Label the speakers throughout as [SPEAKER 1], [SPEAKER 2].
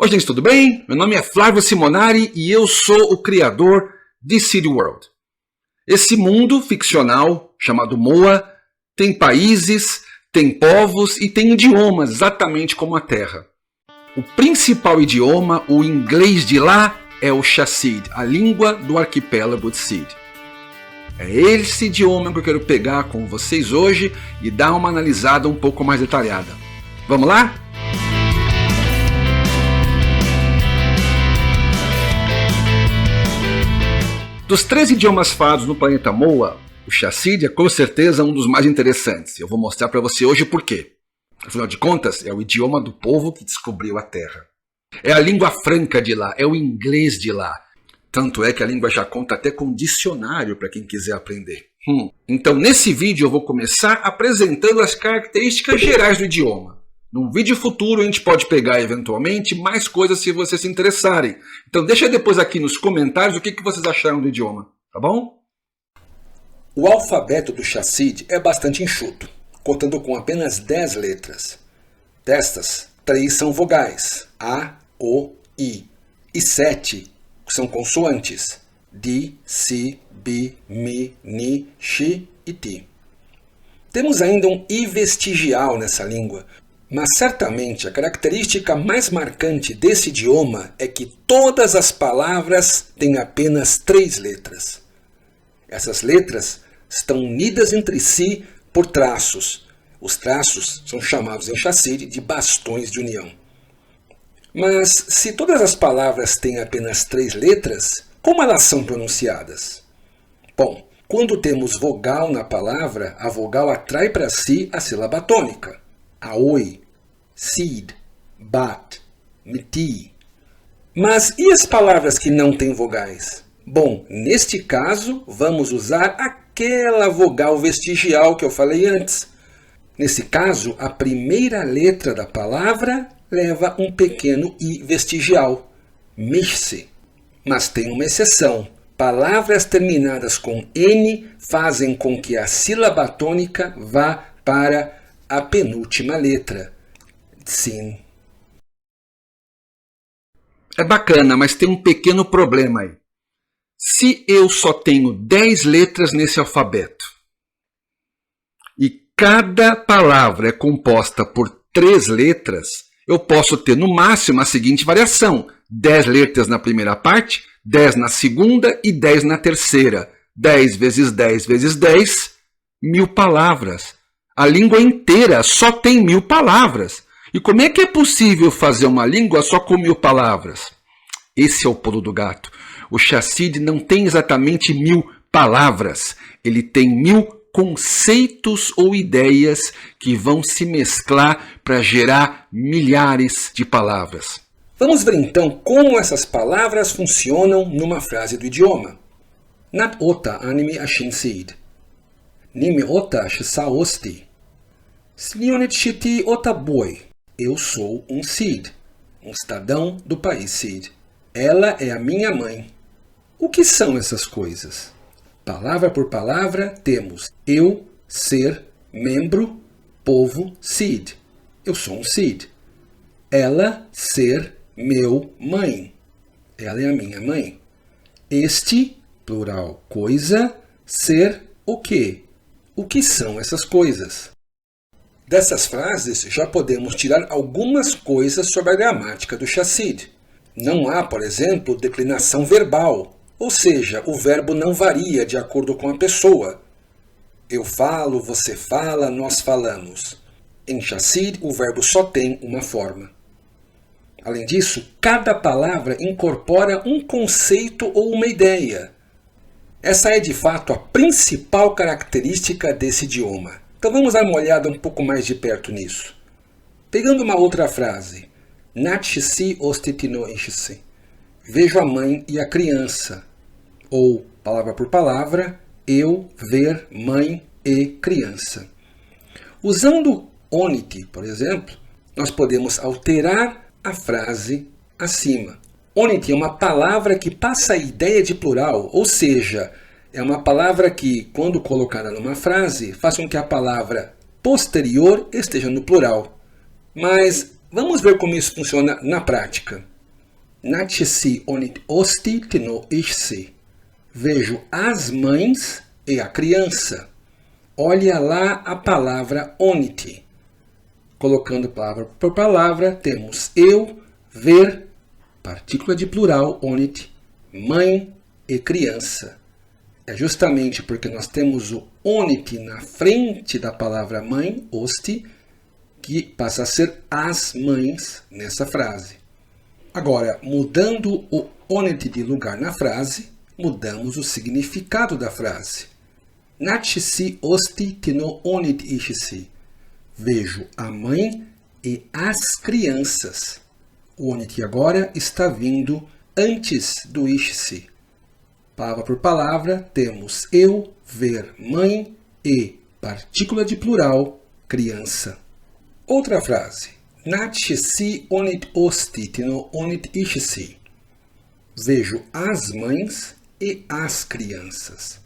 [SPEAKER 1] Oi gente, tudo bem? Meu nome é Flávio Simonari e eu sou o criador de Seed World. Esse mundo ficcional chamado Moa tem países, tem povos e tem idiomas exatamente como a Terra. O principal idioma, o inglês de lá, é o Chassid, a língua do arquipélago de Seed. É esse idioma que eu quero pegar com vocês hoje e dar uma analisada um pouco mais detalhada. Vamos lá? Dos 3 idiomas falados no planeta Moa, o Chassid é com certeza um dos mais interessantes. Eu vou mostrar para você hoje por quê. Afinal de contas, é o idioma do povo que descobriu a Terra. É a língua franca de lá, é o inglês de lá. Tanto é que a língua já conta até com dicionário para quem quiser aprender. Então, nesse vídeo eu vou começar apresentando as características gerais do idioma. Num vídeo futuro a gente pode pegar eventualmente mais coisas se vocês se interessarem. Então deixa depois aqui nos comentários o que vocês acharam do idioma, tá bom? O alfabeto do Chassid é bastante enxuto, contando com apenas 10 letras. Destas, 3 são vogais, A, O, I, e 7 são consoantes, D, C, B, Mi, Ni, Shi e Ti. Temos ainda um I vestigial nessa língua, mas certamente a característica mais marcante desse idioma é que todas as palavras têm apenas 3 letras. Essas letras estão unidas entre si por traços. Os traços são chamados em Chassid de bastões de união. Mas se todas as palavras têm apenas 3 letras, como elas são pronunciadas? Bom, quando temos vogal na palavra, a vogal atrai para si a sílaba tônica. Aoi, seed, bat, miti. Mas e as palavras que não têm vogais? Bom, neste caso, vamos usar aquela vogal vestigial que eu falei antes. Nesse caso, a primeira letra da palavra leva um pequeno i vestigial, mishse. Mas tem uma exceção. Palavras terminadas com n fazem com que a sílaba tônica vá para a penúltima letra. Sim. É bacana, mas tem um pequeno problema aí. Se eu só tenho 10 letras nesse alfabeto e cada palavra é composta por 3 letras, eu posso ter no máximo a seguinte variação: 10 letras na primeira parte, 10 na segunda e 10 na terceira. 10 vezes 10 vezes 10, 1000 palavras. A língua inteira só tem 1000 palavras. E como é que é possível fazer uma língua só com 1000 palavras? Esse é o pulo do gato. O Chassid não tem exatamente 1000 palavras. Ele tem 1000 conceitos ou ideias que vão se mesclar para gerar milhares de palavras. Vamos ver então como essas palavras funcionam numa frase do idioma. Nat ota anime ashin seed. Nime ota shisaosti. Slionet shiti ota boi. Eu sou um Seed, um cidadão do país Seed. Ela é a minha mãe. O que são essas coisas? Palavra por palavra temos eu, ser, membro, povo, Seed. Eu sou um Seed. Ela, ser, meu, mãe. Ela é a minha mãe. Este, plural, coisa, ser, o quê? O que são essas coisas? Dessas frases já podemos tirar algumas coisas sobre a gramática do Chassid. Não há, por exemplo, declinação verbal, ou seja, o verbo não varia de acordo com a pessoa. Eu falo, você fala, nós falamos. Em Chassid, o verbo só tem uma forma. Além disso, cada palavra incorpora um conceito ou uma ideia. Essa é, de fato, a principal característica desse idioma. Então vamos dar uma olhada um pouco mais de perto nisso. Pegando uma outra frase. Natshisi ostitino ishisi. Vejo a mãe e a criança. Ou, palavra por palavra, eu, ver, mãe e criança. Usando oniti, por exemplo, nós podemos alterar a frase acima. Oniti é uma palavra que passa a ideia de plural, ou seja, é uma palavra que, quando colocada numa frase, faz com que a palavra posterior esteja no plural. Mas vamos ver como isso funciona na prática. Natsi onit osti tino ishsi. Vejo as mães e a criança. Olha lá a palavra onit. Colocando palavra por palavra, temos eu, ver, partícula de plural, onit, mãe e criança. É justamente porque nós temos o onit na frente da palavra mãe, osti, que passa a ser as mães nessa frase. Agora, mudando o onit de lugar na frase, mudamos o significado da frase. Natsi osti tino onit ishsi. Vejo a mãe e as crianças. O onit agora está vindo antes do ishsi. Palavra por palavra, temos eu, ver, mãe e, partícula de plural, criança. Outra frase. Natsi onit osti tino onit ishsi. Vejo as mães e as crianças.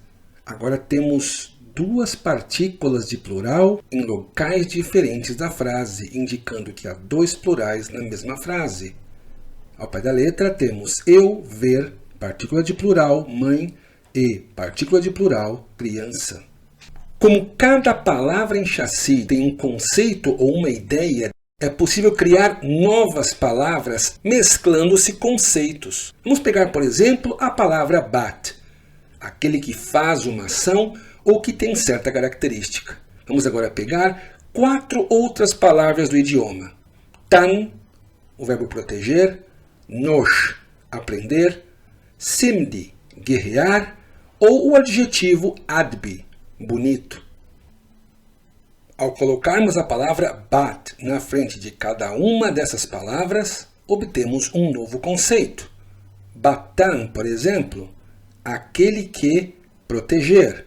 [SPEAKER 1] Agora temos duas partículas de plural em locais diferentes da frase, indicando que há dois plurais na mesma frase. Ao pé da letra temos eu, ver, partícula de plural, mãe e, partícula de plural, criança. Como cada palavra em chassi tem um conceito ou uma ideia, é possível criar novas palavras mesclando-se conceitos. Vamos pegar, por exemplo, a palavra bat, aquele que faz uma ação ou que tem certa característica. Vamos agora pegar 4 outras palavras do idioma. Tan, o verbo proteger, nosh, aprender, simdi, guerrear, ou o adjetivo adbi, bonito. Ao colocarmos a palavra bat na frente de cada uma dessas palavras, obtemos um novo conceito. Batan, por exemplo, aquele que proteger,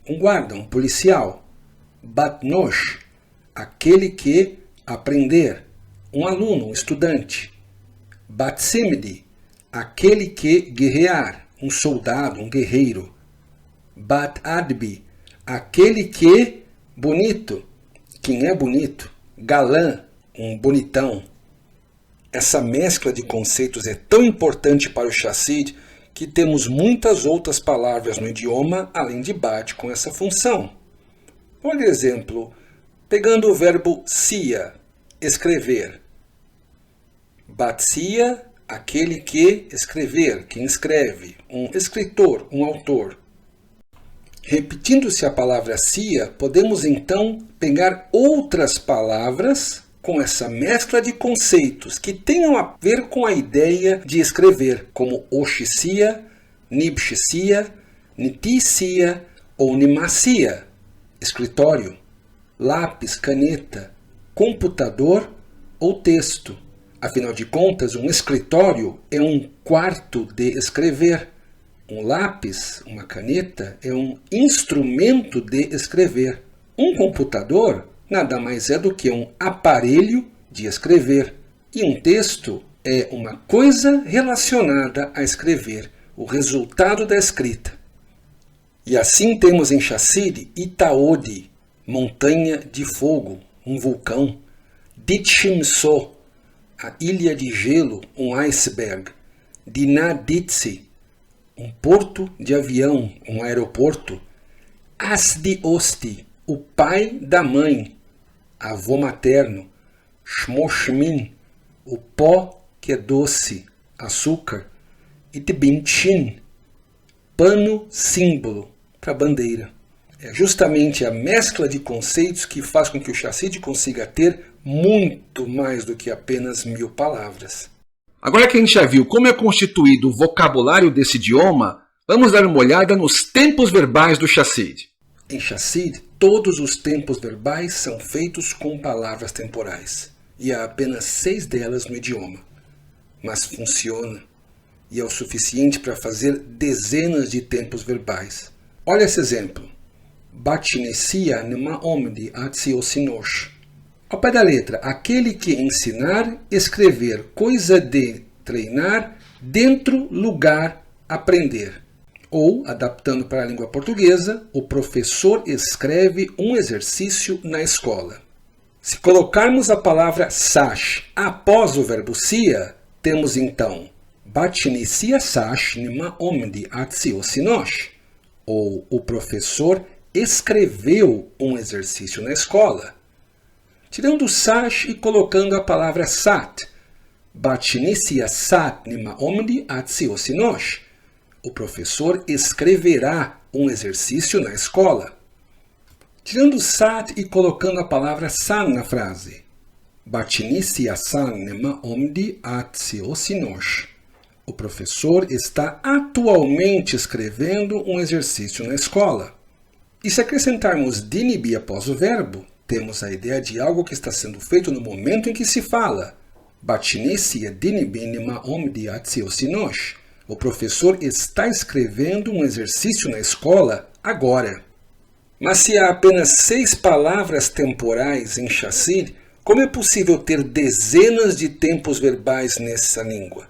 [SPEAKER 1] um guarda, um policial. Batnosh, aquele que aprender, um aluno, um estudante. Batsimdi, aquele que guerrear, um soldado, um guerreiro. Batadbi, aquele que bonito, quem é bonito, galã, um bonitão. Essa mescla de conceitos é tão importante para o chassid que temos muitas outras palavras no idioma além de bat com essa função. Por exemplo, pegando o verbo sia, escrever. Batsia, aquele que escrever, quem escreve, um escritor, um autor. Repetindo-se a palavra sia, podemos então pegar outras palavras com essa mescla de conceitos que tenham a ver com a ideia de escrever, como oshisia, nibshisia, nitisia ou nimasia, escritório, lápis, caneta, computador ou texto. Afinal de contas, um escritório é um quarto de escrever. Um lápis, uma caneta, é um instrumento de escrever. Um computador nada mais é do que um aparelho de escrever. E um texto é uma coisa relacionada a escrever, o resultado da escrita. E assim temos em chassid Itaodi, montanha de fogo, um vulcão. Ditchimso, a ilha de gelo, um iceberg. Dinaditsi, um porto de avião, um aeroporto. Asdi Osti, o pai da mãe, avô materno. Shmoshmin, o pó que é doce, açúcar. Itbinchin, pano símbolo para bandeira. É justamente a mescla de conceitos que faz com que o chassid consiga ter muito mais do que apenas 1000 palavras. Agora que a gente já viu como é constituído o vocabulário desse idioma, vamos dar uma olhada nos tempos verbais do chassid. Em chassid, todos os tempos verbais são feitos com palavras temporais. E há apenas 6 delas no idioma. Mas funciona. E é o suficiente para fazer dezenas de tempos verbais. Olha esse exemplo. Batnesia numa omdi atsiosinosh. Ao pé da letra, aquele que ensinar, escrever, coisa de treinar, dentro, lugar, aprender. Ou, adaptando para a língua portuguesa, o professor escreve um exercício na escola. Se colocarmos a palavra sash após o verbo sia, temos então Batinicia sash nima omdi atsiosinosh. Ou o professor escreveu um exercício na escola. Tirando o sash e colocando a palavra sat. Batinicia sat nima omdi atsiosinosh. O professor escreverá um exercício na escola. Tirando o sat e colocando a palavra san na frase. Batinicia san nima omdi atsiosinosh. O professor está atualmente escrevendo um exercício na escola. E se acrescentarmos dinibi após o verbo, temos a ideia de algo que está sendo feito no momento em que se fala. Batinicia dinibi nima omdi atsiosinosh. O professor está escrevendo um exercício na escola agora. Mas se há apenas 6 palavras temporais em chassid, como é possível ter dezenas de tempos verbais nessa língua?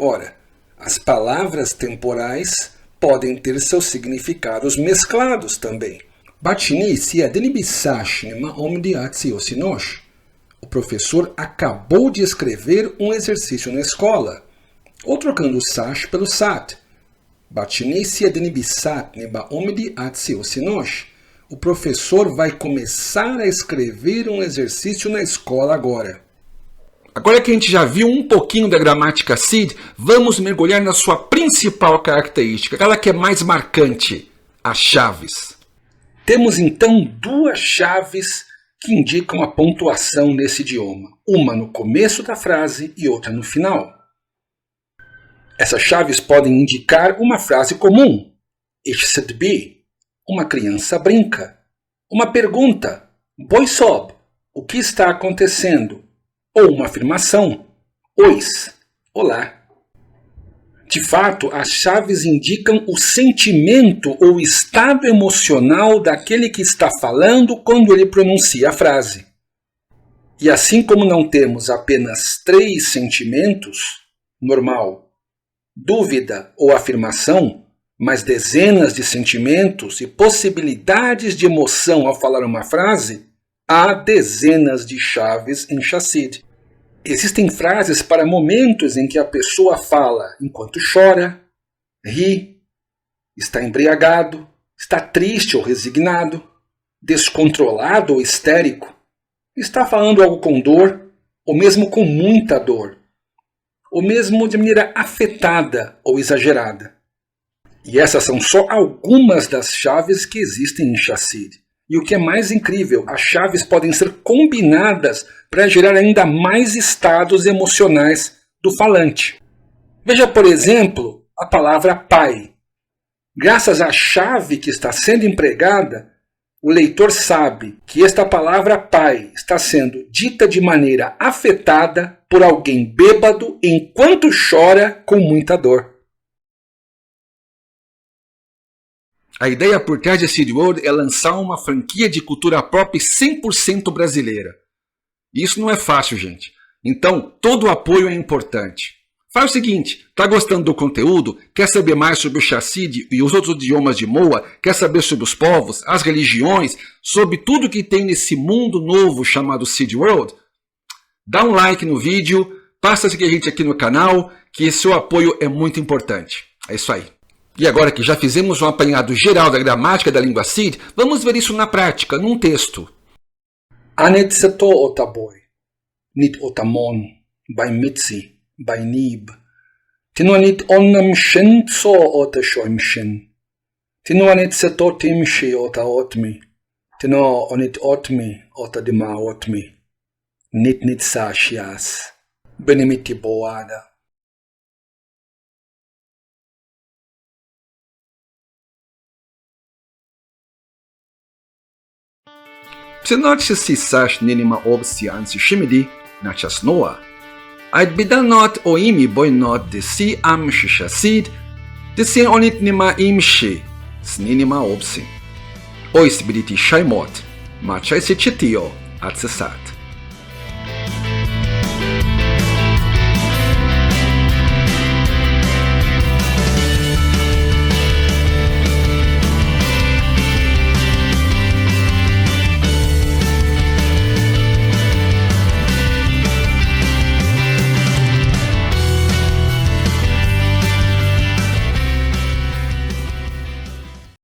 [SPEAKER 1] Ora, as palavras temporais podem ter seus significados mesclados também. Batinicia denibisash nima omdi atsiosinosh. O professor acabou de escrever um exercício na escola. Ou trocando o sash pelo sat. Batinicia denibisat nima omdi atsiosinosh. O professor vai começar a escrever um exercício na escola agora. Agora que a gente já viu um pouquinho da gramática SID, vamos mergulhar na sua principal característica, aquela que é mais marcante, as chaves. Temos então 2 chaves que indicam a pontuação nesse idioma, uma no começo da frase e outra no final. Essas chaves podem indicar uma frase comum, ich should be, uma criança brinca, uma pergunta, boi sob, o que está acontecendo? Ou uma afirmação, ois, olá. De fato, as chaves indicam o sentimento ou estado emocional daquele que está falando quando ele pronuncia a frase. E assim como não temos apenas 3 sentimentos, normal, dúvida ou afirmação, mas dezenas de sentimentos e possibilidades de emoção ao falar uma frase, há dezenas de chaves em chassid. Existem frases para momentos em que a pessoa fala enquanto chora, ri, está embriagado, está triste ou resignado, descontrolado ou histérico, está falando algo com dor, ou mesmo com muita dor, ou mesmo de maneira afetada ou exagerada. E essas são só algumas das chaves que existem em chassid. E o que é mais incrível, as chaves podem ser combinadas para gerar ainda mais estados emocionais do falante. Veja, por exemplo, a palavra pai. Graças à chave que está sendo empregada, o leitor sabe que esta palavra pai está sendo dita de maneira afetada por alguém bêbado enquanto chora com muita dor. A ideia por trás de SID World é lançar uma franquia de cultura pop 100% brasileira. Isso não é fácil, gente. Então, todo o apoio é importante. Faz o seguinte, está gostando do conteúdo? Quer saber mais sobre o chassid e os outros idiomas de Moa? Quer saber sobre os povos, as religiões, sobre tudo que tem nesse mundo novo chamado SID World? Dá um like no vídeo, passa a seguir a gente aqui no canal, que seu apoio é muito importante. É isso aí. E agora que já fizemos um apanhado geral da gramática da língua SID, vamos ver isso na prática, num texto. Anet seto otaboy, nit otamon, by mitzi, by nib. Tinuanit onnam shen tso ota shoimshen. Tinuanit seto timshi ota otmi. Tino onit otmi ota dima otmi. Nit sashias. Benimiti boada. Psenote si sash ninima obsi ansi shimidi, nachas noa. Ait bidanot oimi boinot de si am shishasid, de si onit nima imshi, sninima obsi. Ois biditi shaimot, machai si chitio, atsesat.